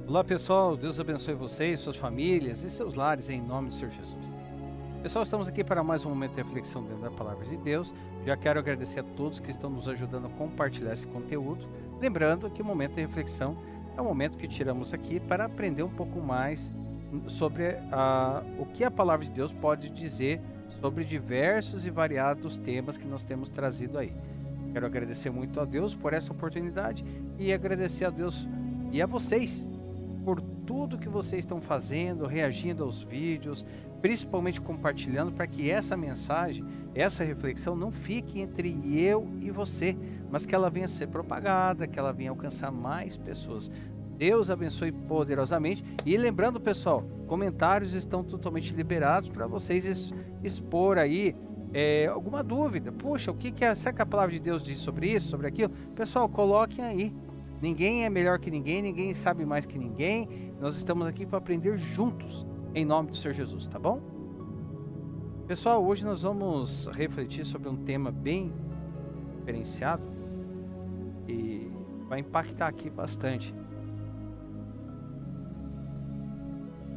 Olá pessoal, Deus abençoe vocês, suas famílias e seus lares em nome do Senhor Jesus. Pessoal, estamos aqui para mais um momento de reflexão dentro da Palavra de Deus. Já quero agradecer a todos que estão nos ajudando a compartilhar esse conteúdo. Lembrando que o momento de reflexão é um momento que tiramos aqui para aprender um pouco mais sobre o que a Palavra de Deus pode dizer sobre diversos e variados temas que nós temos trazido aí. Quero agradecer muito a Deus por essa oportunidade e agradecer a Deus e a vocês por tudo que vocês estão fazendo, reagindo aos vídeos, principalmente compartilhando, para que essa mensagem, essa reflexão não fique entre eu e você, mas que ela venha a ser propagada, que ela venha alcançar mais pessoas. Deus abençoe poderosamente. E lembrando, pessoal, comentários estão totalmente liberados para vocês expor aí alguma dúvida. Puxa, será que a palavra de Deus diz sobre isso, sobre aquilo? Pessoal, coloquem aí. Ninguém é melhor que ninguém, ninguém sabe mais que ninguém. Nós estamos aqui para aprender juntos, em nome do Senhor Jesus, tá bom? Pessoal, hoje nós vamos refletir sobre um tema bem diferenciado e vai impactar aqui bastante.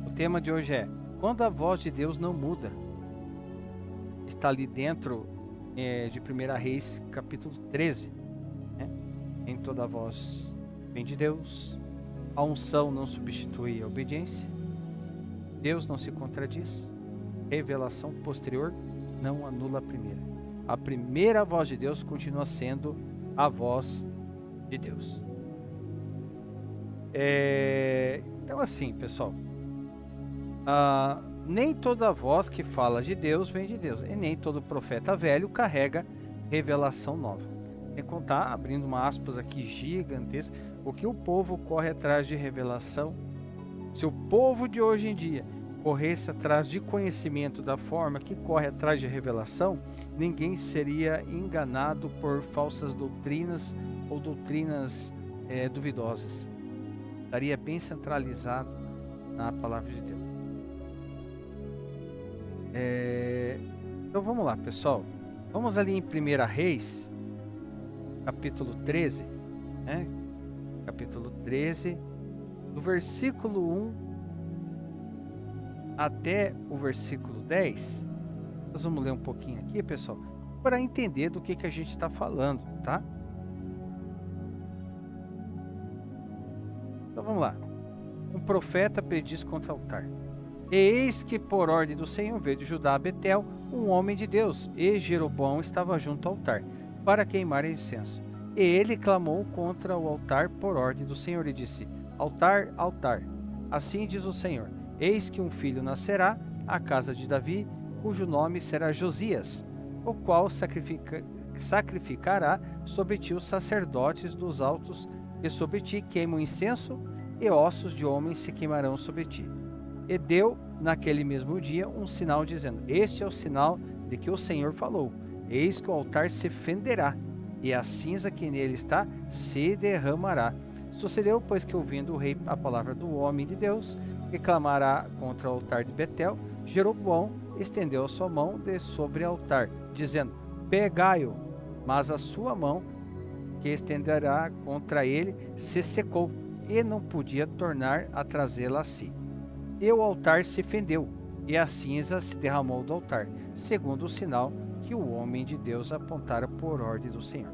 O tema de hoje é: quando a voz de Deus não muda. Está ali dentro de 1 Reis, capítulo 13. Em toda voz vem de Deus, a unção não substitui a obediência, Deus não se contradiz, revelação posterior não anula a primeira voz de Deus continua sendo a voz de Deus. Então assim, pessoal, nem toda voz que fala de Deus vem de Deus, e nem todo profeta velho carrega revelação nova. Sem contar, abrindo uma aspas aqui gigantesca, o que o povo corre atrás de revelação. Se o povo de hoje em dia corresse atrás de conhecimento da forma que corre atrás de revelação, ninguém seria enganado por falsas doutrinas ou doutrinas duvidosas. Estaria bem centralizado na palavra de Deus. Então vamos lá, pessoal. Vamos ali em 1 Reis, capítulo 13, capítulo 13, do versículo 1 até o versículo 10. Nós vamos ler um pouquinho aqui, pessoal, para entender do que a gente está falando, tá? Então vamos lá. Um profeta prediz contra o altar. E eis que por ordem do Senhor veio de Judá a Betel um homem de Deus, e Jeroboão estava junto ao altar para queimar incenso. E ele clamou contra o altar por ordem do Senhor e disse: Altar, altar, assim diz o Senhor, eis que um filho nascerá à casa de Davi, cujo nome será Josias, o qual sacrificará sobre ti os sacerdotes dos altos, e sobre ti queimam incenso, e ossos de homens se queimarão sobre ti. E deu naquele mesmo dia um sinal, dizendo: Este é o sinal de que o Senhor falou: Eis que o altar se fenderá, e a cinza que nele está se derramará. Sucedeu, pois, que ouvindo o rei a palavra do homem de Deus, que clamará contra o altar de Betel, Jeroboão estendeu a sua mão de sobre o altar, dizendo: Pegai-o. Mas a sua mão, que estenderá contra ele, se secou, e não podia tornar a trazê-la a si. E o altar se fendeu, e a cinza se derramou do altar, segundo o sinal que o homem de Deus apontara por ordem do Senhor.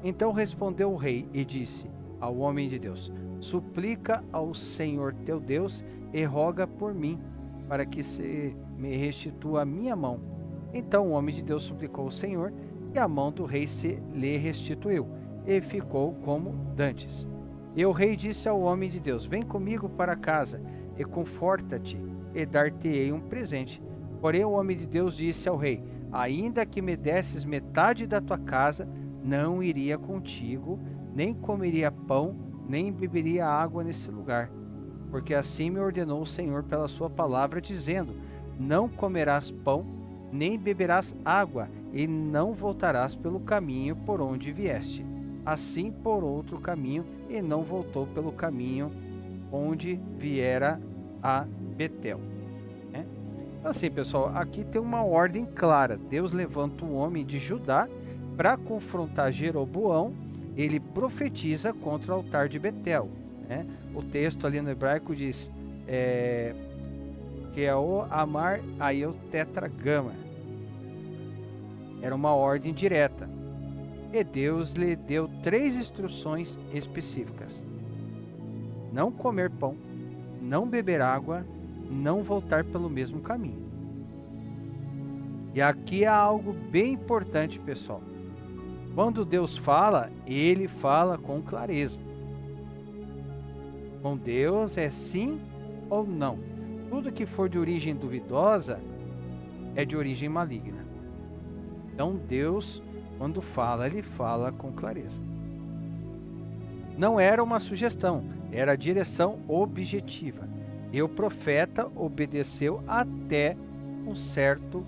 Então respondeu o rei e disse ao homem de Deus: Suplica ao Senhor teu Deus e roga por mim, para que se me restitua a minha mão. Então o homem de Deus suplicou ao Senhor, e a mão do rei se lhe restituiu, e ficou como dantes. E o rei disse ao homem de Deus: Vem comigo para casa, e conforta-te, e dar-te-ei um presente. Porém o homem de Deus disse ao rei: Ainda que me desses metade da tua casa, não iria contigo, nem comeria pão, nem beberia água nesse lugar. Porque assim me ordenou o Senhor pela sua palavra, dizendo: Não comerás pão, nem beberás água, e não voltarás pelo caminho por onde vieste. Assim por outro caminho, e não voltou pelo caminho onde viera a Betel. Assim, pessoal, aqui tem uma ordem clara. Deus levanta um homem de Judá para confrontar Jeroboão. Ele profetiza contra o altar de Betel. né? O texto ali no hebraico diz que é o amar aí o tetragama. Era uma ordem direta. E Deus lhe deu 3 instruções específicas: não comer pão, não beber água, não voltar pelo mesmo caminho. E aqui há algo bem importante, pessoal. Quando Deus fala, Ele fala com clareza. Com Deus é sim ou não. Tudo que for de origem duvidosa é de origem maligna. Então Deus, quando fala, Ele fala com clareza. Não era uma sugestão, era a direção objetiva. E o profeta obedeceu até um certo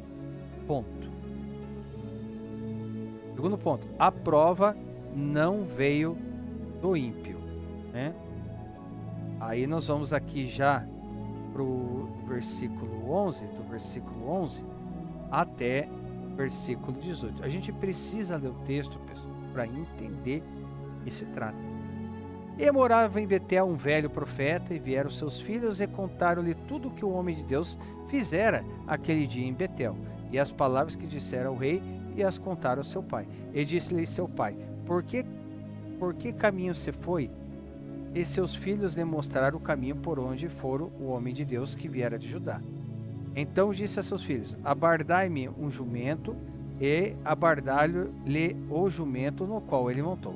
ponto. Segundo ponto, a prova não veio do ímpio, né? Aí nós vamos aqui já para o versículo 11, do versículo 11 até o versículo 18. A gente precisa ler o texto, pessoal, para entender o que se trata. E morava em Betel um velho profeta, e vieram seus filhos e contaram-lhe tudo o que o homem de Deus fizera aquele dia em Betel, e as palavras que dissera ao rei, e as contaram ao seu pai. E disse-lhe seu pai: por que caminho se foi? E seus filhos lhe mostraram o caminho por onde fora o homem de Deus que viera de Judá. Então disse a seus filhos: abardai-me um jumento, e abardai-lhe o jumento no qual ele montou.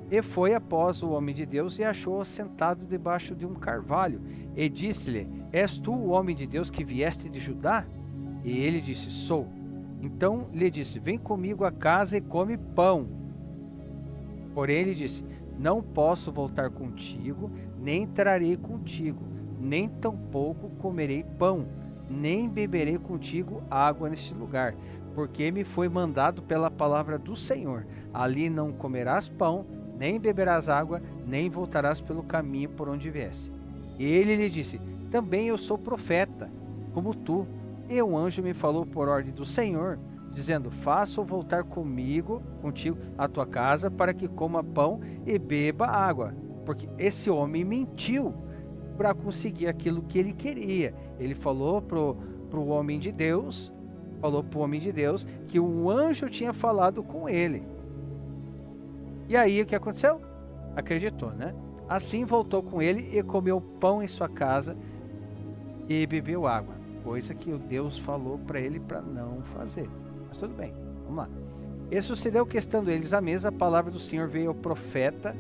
E foi após o homem de Deus e achou-o sentado debaixo de um carvalho, e disse-lhe: és tu o homem de Deus que vieste de Judá? E ele disse: sou. Então lhe disse: vem comigo a casa e come pão. Porém ele disse: não posso voltar contigo, nem entrarei contigo, nem tampouco comerei pão, nem beberei contigo água neste lugar, porque me foi mandado pela palavra do Senhor: ali não comerás pão, nem beberás água, nem voltarás pelo caminho por onde viesse. E ele lhe disse: também eu sou profeta, como tu. E um anjo me falou por ordem do Senhor, dizendo: faça-o voltar contigo à tua casa, para que coma pão e beba água. Porque esse homem mentiu para conseguir aquilo que ele queria. Ele falou para o homem de Deus, que um anjo tinha falado com ele. E aí o que aconteceu? Acreditou, né? Assim voltou com ele e comeu pão em sua casa e bebeu água, coisa que o Deus falou para ele para não fazer. Mas tudo bem, vamos lá. E sucedeu que, estando eles à mesa, a palavra do Senhor veio ao profeta.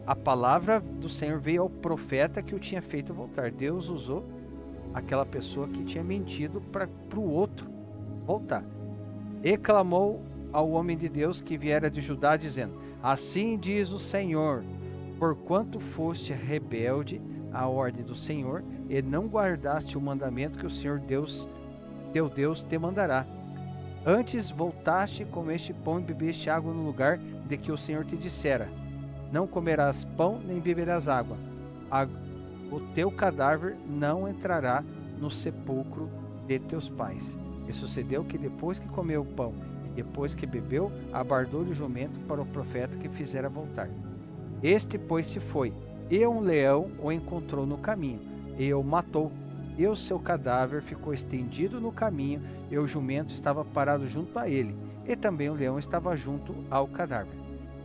A palavra do Senhor veio ao profeta que o tinha feito voltar. Deus usou aquela pessoa que tinha mentido para o outro voltar. E clamou ao homem de Deus que viera de Judá, dizendo: assim diz o Senhor, porquanto foste rebelde à ordem do Senhor, e não guardaste o mandamento que o Senhor Deus, teu Deus, te mandará. Antes voltaste, comeste pão e bebeste água no lugar de que o Senhor te dissera: não comerás pão nem beberás água. O teu cadáver não entrará no sepulcro de teus pais. E sucedeu que, depois que comeu o pão e depois que bebeu, abardou-lhe o jumento para o profeta que fizera voltar. Este, pois, se foi, e um leão o encontrou no caminho, e o matou. E o seu cadáver ficou estendido no caminho, e o jumento estava parado junto a ele, e também o leão estava junto ao cadáver.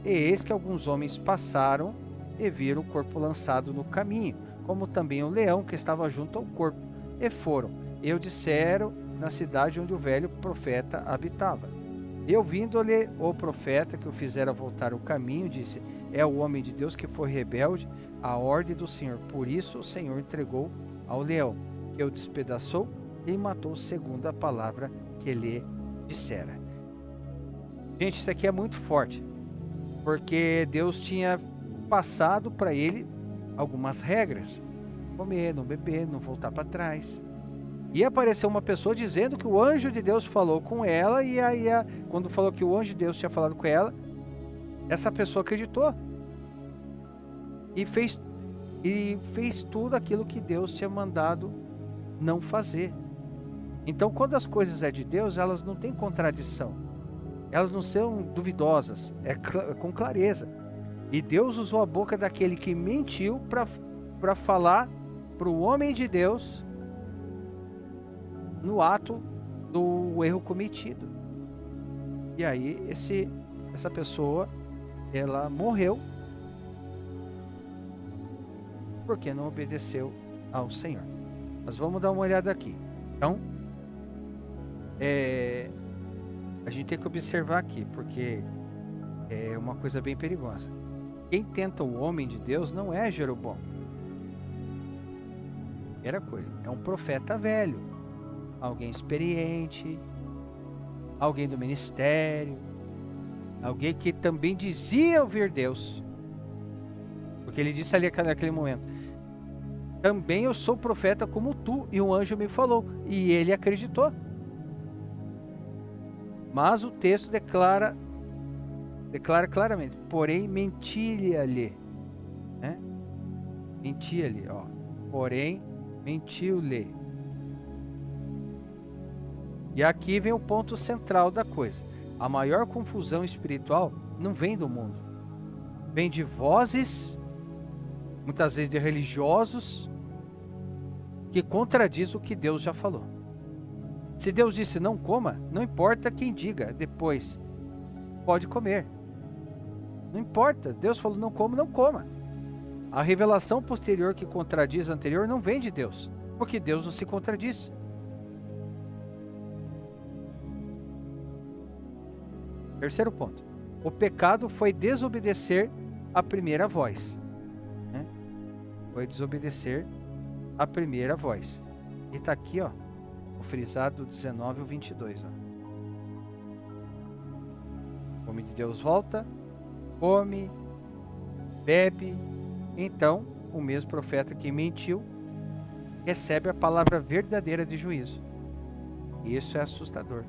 E eis que alguns homens passaram e viram o corpo lançado no caminho, como também o leão que estava junto ao corpo, e foram, e o disseram na cidade onde o velho profeta habitava. E ouvindo-lhe o profeta que o fizera voltar o caminho, disse: é o homem de Deus que foi rebelde à ordem do Senhor. Por isso o Senhor entregou ao leão, que o despedaçou e matou segundo a palavra que lhe dissera. Gente, isso aqui é muito forte, porque Deus tinha passado para ele algumas regras: comer, não beber, não voltar para trás. E apareceu uma pessoa dizendo que o anjo de Deus falou com ela, e aí quando falou que o anjo de Deus tinha falado com ela, essa pessoa acreditou e fez tudo aquilo que Deus tinha mandado não fazer. Então, quando as coisas é de Deus, elas não têm contradição, elas não são duvidosas, é com clareza. E Deus usou a boca daquele que mentiu para falar para o homem de Deus no ato do erro cometido. E aí essa pessoa, ela morreu porque não obedeceu ao Senhor. Mas vamos dar uma olhada aqui. Então, a gente tem que observar aqui, porque é uma coisa bem perigosa. Quem tenta o homem de Deus não é Jeroboão. Primeira coisa, é um profeta velho, alguém experiente, alguém do ministério, alguém que também dizia ouvir Deus. Porque ele disse ali naquele momento: também eu sou profeta como tu, e um anjo me falou, e ele acreditou. Mas o texto declara claramente, porém mentia-lhe, né? Mentia-lhe, ó. Porém mentiu-lhe. E aqui vem o ponto central da coisa. A maior confusão espiritual não vem do mundo. Vem de vozes, muitas vezes de religiosos, que contradiz o que Deus já falou. Se Deus disse não coma, não importa quem diga depois, pode comer. Não importa, Deus falou não coma, não coma. A revelação posterior que contradiz a anterior não vem de Deus, porque Deus não se contradiz. Terceiro ponto. O pecado foi desobedecer a primeira voz. Né? Foi desobedecer a primeira voz. E está aqui, ó, o frisado 19 ou 22. Ó. O homem de Deus volta, come, bebe. Então, o mesmo profeta que mentiu recebe a palavra verdadeira de juízo. Isso é assustador.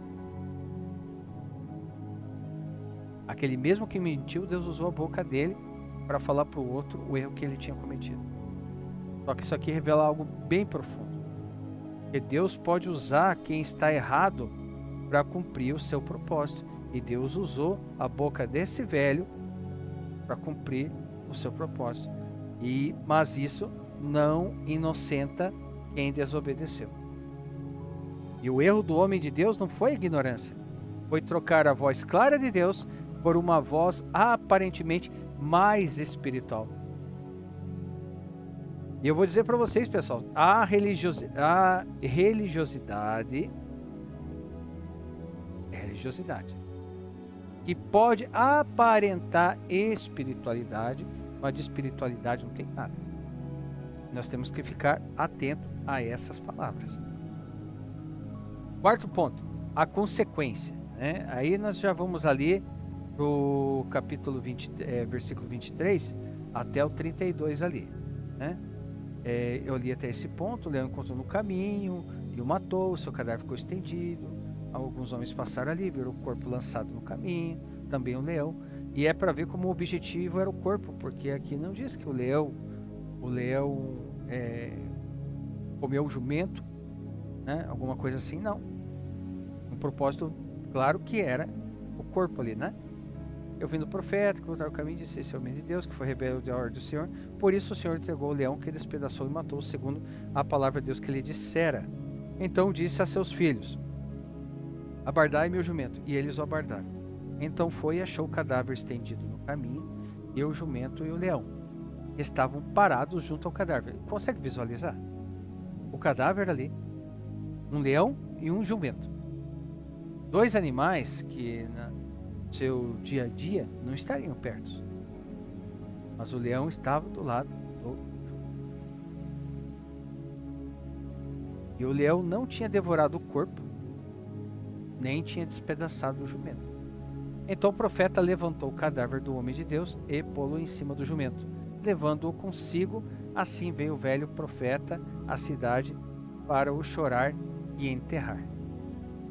Aquele mesmo que mentiu, Deus usou a boca dele para falar para o outro o erro que ele tinha cometido. Só que isso aqui revela algo bem profundo. Que Deus pode usar quem está errado para cumprir o seu propósito. E Deus usou a boca desse velho para cumprir o seu propósito. Mas isso não inocenta quem desobedeceu. E o erro do homem de Deus não foi ignorância. Foi trocar a voz clara de Deus por uma voz aparentemente mais espiritual. E eu vou dizer para vocês, pessoal, a religiosidade é religiosidade, que pode aparentar espiritualidade, mas de espiritualidade não tem nada. Nós temos que ficar atento a essas palavras. Quarto ponto, a consequência. Né? Aí nós já vamos ali do capítulo 20, versículo 23 até o 32 ali. Né? Eu li até esse ponto. O leão encontrou no caminho e o matou, o seu cadáver ficou estendido. Alguns homens passaram ali, viram o corpo lançado no caminho, também o leão. E é para ver como o objetivo era o corpo, porque aqui não diz que o leão comeu o jumento, né? Alguma coisa assim, não. Um propósito claro que era o corpo ali, né? Eu vim do profeta, que voltaram o caminho, disse: esse é o homem de Deus, que foi rebelde à ordem do Senhor. Por isso o Senhor entregou o leão, que despedaçou e matou, segundo a palavra de Deus que lhe dissera. Então disse a seus filhos: abardai meu jumento. E eles o abardaram. Então foi e achou o cadáver estendido no caminho, e o jumento e o leão estavam parados junto ao cadáver. Consegue visualizar? O cadáver ali, um leão e um jumento. Dois animais que no seu dia a dia não estariam perto. Mas o leão estava do lado do jumento. E o leão não tinha devorado o corpo, nem tinha despedaçado o jumento. Então o profeta levantou o cadáver do homem de Deus e pô-lo em cima do jumento, levando-o consigo. Assim veio o velho profeta à cidade para o chorar e enterrar.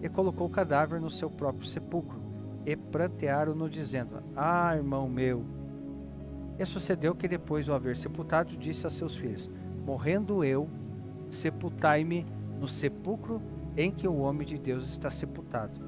E colocou o cadáver no seu próprio sepulcro, e prantearam-no, dizendo: ah, irmão meu. E sucedeu que, depois de o haver sepultado, disse a seus filhos: morrendo eu, sepultai-me no sepulcro em que o homem de Deus está sepultado,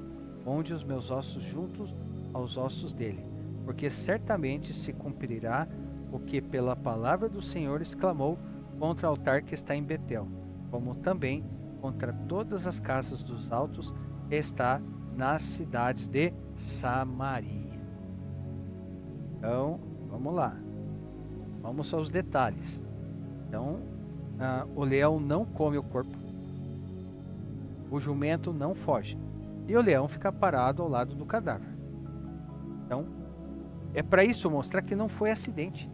onde os meus ossos juntos aos ossos dele. porque certamente se cumprirá o que pela palavra do Senhor exclamou contra o altar que está em Betel, como também contra todas as casas dos altos que está nas cidades de Samaria. Então, vamos lá. Vamos aos detalhes. Então, o leão não come o corpo. O jumento não foge. E o leão fica parado ao lado do cadáver. Então, é para isso mostrar que não foi acidente.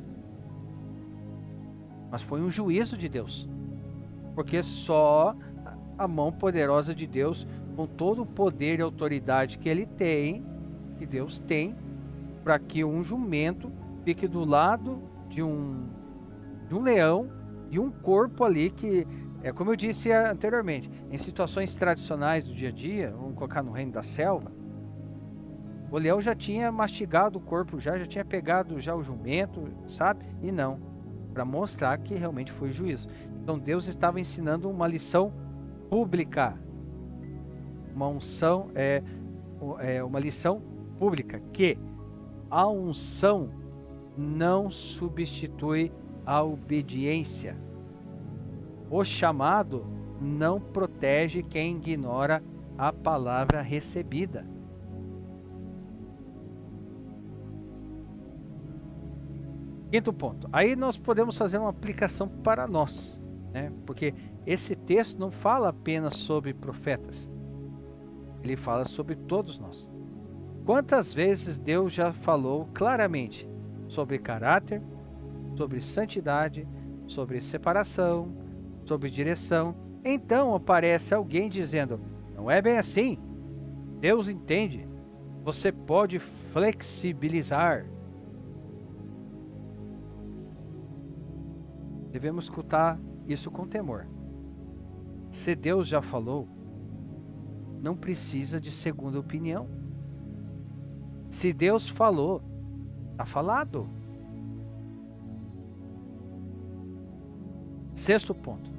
Mas foi um juízo de Deus. Porque só a mão poderosa de Deus, com todo o poder e autoridade que ele tem, que Deus tem, para que um jumento fique do lado de um leão e um corpo ali que, como eu disse anteriormente, em situações tradicionais do dia a dia, vamos colocar no reino da selva, o leão já tinha mastigado o corpo, já tinha pegado já o jumento, sabe? E não, para mostrar que realmente foi juízo. Então Deus estava ensinando uma lição pública, uma lição pública, que a unção não substitui a obediência. O chamado não protege quem ignora a palavra recebida. Quinto ponto. Aí nós podemos fazer uma aplicação para nós, né? Porque esse texto não fala apenas sobre profetas. Ele fala sobre todos nós. Quantas vezes Deus já falou claramente sobre caráter, sobre santidade, sobre separação, sobre direção? Então aparece alguém dizendo: não é bem assim. Deus entende. Você pode flexibilizar. Devemos escutar isso com temor. Se Deus já falou, não precisa de segunda opinião. Se Deus falou, está falado. Sexto ponto.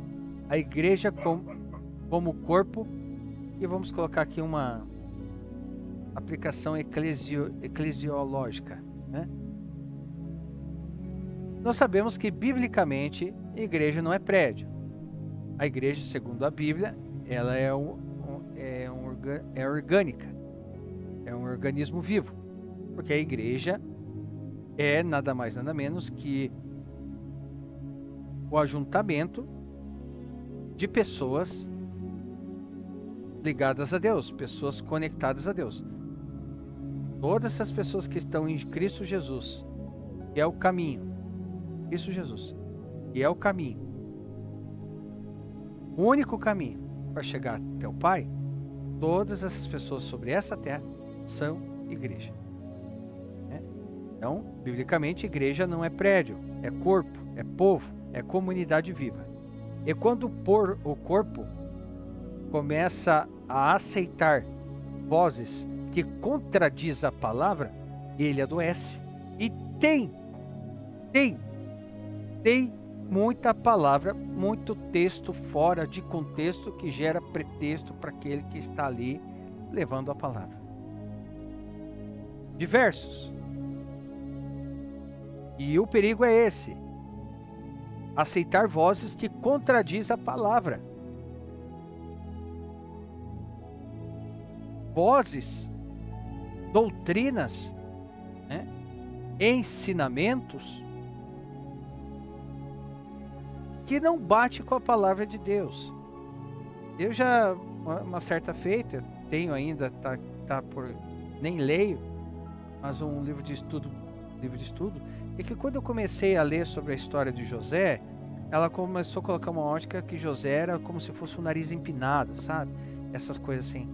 A igreja como corpo, e vamos colocar aqui uma aplicação eclesiológica, né? Nós sabemos que, biblicamente, a igreja não é prédio. A igreja, segundo a Bíblia, ela é orgânica. É um organismo vivo. Porque a igreja é nada mais, nada menos que o ajuntamento de pessoas ligadas a Deus, pessoas conectadas a Deus. Todas essas pessoas que estão em Cristo Jesus, que é o caminho. Cristo Jesus, que é o caminho. O único caminho para chegar até o Pai, todas essas pessoas sobre essa terra são igreja. Então, biblicamente, igreja não é prédio, é corpo, é povo, é comunidade viva. E quando o corpo começa a aceitar vozes que contradiz a palavra, ele adoece. E tem muita palavra, muito texto fora de contexto que gera pretexto para aquele que está ali levando a palavra. Diversos. E o perigo é esse: aceitar vozes que contradiz a palavra. Vozes, doutrinas, né? Ensinamentos que não bate com a palavra de Deus. Eu já, uma certa feita, tenho ainda, tá por, nem leio, mas um livro de estudo, é que quando eu comecei a ler sobre a história de José, ela começou a colocar uma ótica que José era como se fosse um nariz empinado, sabe? Essas coisas assim.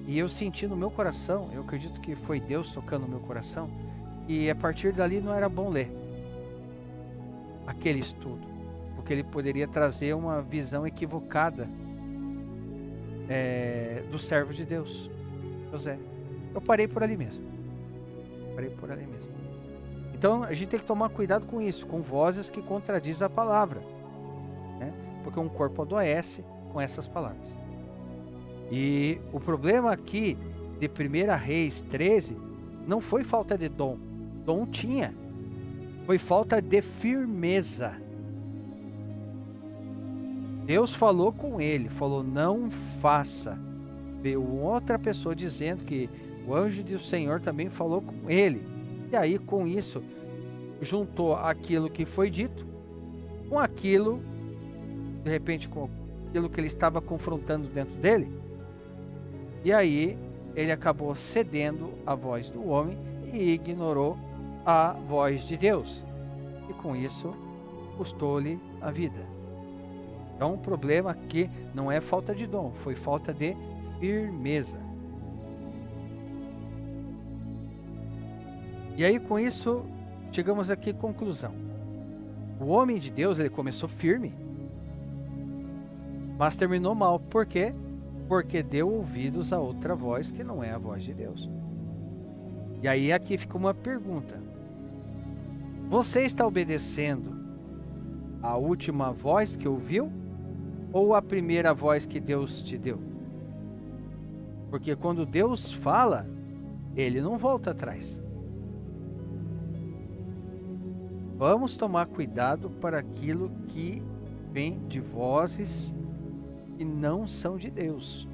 E eu senti no meu coração, eu acredito que foi Deus tocando no meu coração, e a partir dali não era bom ler aquele estudo, porque ele poderia trazer uma visão equivocada do servo de Deus, José. Eu parei por ali mesmo. Então a gente tem que tomar cuidado com isso, com vozes que contradizem a palavra, né? Porque um corpo adoece com essas palavras. E o problema aqui de 1 Reis 13 não foi falta de dom dom tinha. Foi falta de firmeza. Deus falou com ele, falou: não faça. Veio outra pessoa dizendo que o anjo do Senhor também falou com ele. E aí, com isso, juntou aquilo que foi dito com aquilo, de repente, com aquilo que ele estava confrontando dentro dele. E aí, ele acabou cedendo à voz do homem e ignorou a voz de Deus. E com isso, custou-lhe a vida. Então, o problema aqui não é falta de dom, foi falta de firmeza. E aí, com isso, chegamos aqui à conclusão. O homem de Deus, ele começou firme, mas terminou mal. Por quê? Porque deu ouvidos a outra voz que não é a voz de Deus. E aí aqui fica uma pergunta. Você está obedecendo a última voz que ouviu ou a primeira voz que Deus te deu? Porque quando Deus fala, ele não volta atrás. Vamos tomar cuidado para aquilo que vem de vozes que não são de Deus.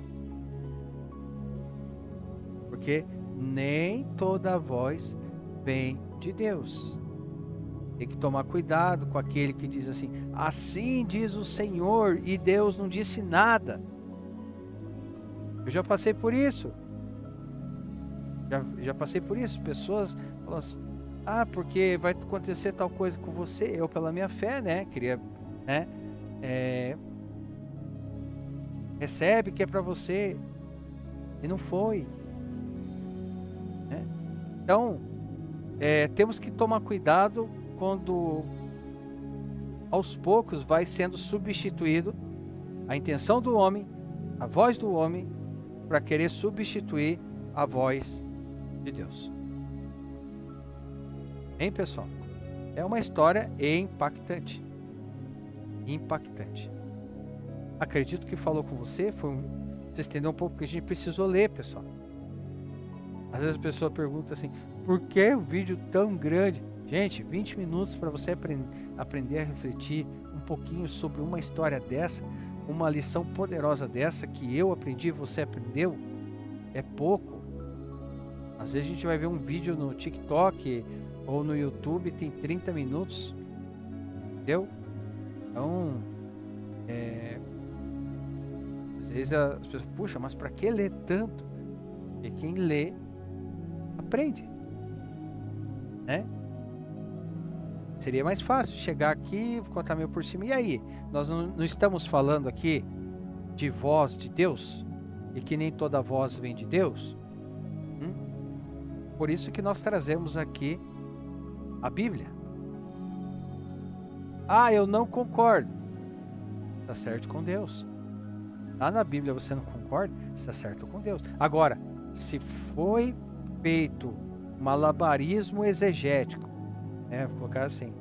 Porque nem toda voz vem de Deus. Tem que tomar cuidado com aquele que diz assim: assim diz o Senhor, e Deus não disse nada. Eu já passei por isso. Já passei por isso. Pessoas falam assim: ah, porque vai acontecer tal coisa com você. Eu, pela minha fé, né? Queria, né? Recebe que é para você. E não foi. Né? Então, temos que tomar cuidado quando aos poucos vai sendo substituído a intenção do homem, a voz do homem, para querer substituir a voz de Deus. Hein, pessoal? É uma história impactante. Impactante. Acredito que falou com você, se estendeu um pouco, porque a gente precisou ler, pessoal. Às vezes a pessoa pergunta assim: por que o vídeo tão grande? Gente, 20 minutos para você aprender a refletir um pouquinho sobre uma história dessa, uma lição poderosa dessa que eu aprendi e você aprendeu, é pouco. Às vezes a gente vai ver um vídeo no TikTok ou no YouTube, tem 30 minutos, entendeu? Então, às vezes as pessoas, puxa, mas para que ler tanto? E quem lê, aprende, né? Seria mais fácil chegar aqui, contar meio por cima. E aí? Nós não estamos falando aqui de voz de Deus? E que nem toda voz vem de Deus? Por isso que nós trazemos aqui a Bíblia. Ah, eu não concordo. Está certo com Deus. Lá na Bíblia você não concorda? Está certo com Deus. Agora, se foi feito malabarismo exegético, vou colocar assim,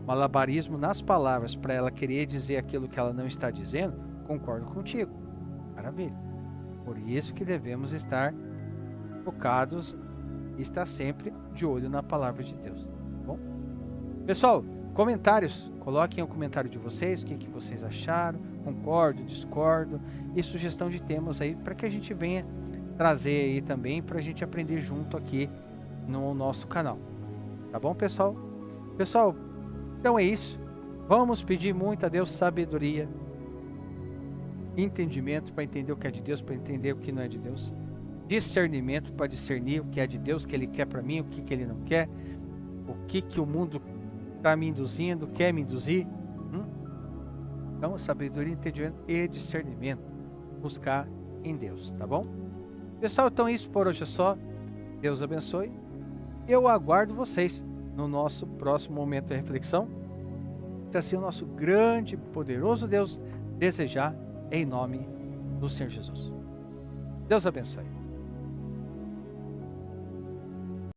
malabarismo nas palavras para ela querer dizer aquilo que ela não está dizendo, concordo contigo. Maravilha. Por isso que devemos estar focados e estar sempre de olho na palavra de Deus. Bom, pessoal, comentários, coloquem o comentário de vocês, o que vocês acharam, concordo, discordo, e sugestão de temas aí para que a gente venha trazer aí também para a gente aprender junto aqui no nosso canal. Tá bom, pessoal? Pessoal, então é isso. Vamos pedir muito a Deus sabedoria, entendimento para entender o que é de Deus, para entender o que não é de Deus, discernimento para discernir o que é de Deus, o que Ele quer para mim, o que Ele não quer, o que o mundo está me induzindo, quer me induzir. Então, sabedoria, entendimento e discernimento. Buscar em Deus, tá bom? Pessoal, então isso por hoje é só. Deus abençoe. Eu aguardo vocês no nosso próximo momento de reflexão. Que assim o nosso grande e poderoso Deus desejar, em nome do Senhor Jesus. Deus abençoe.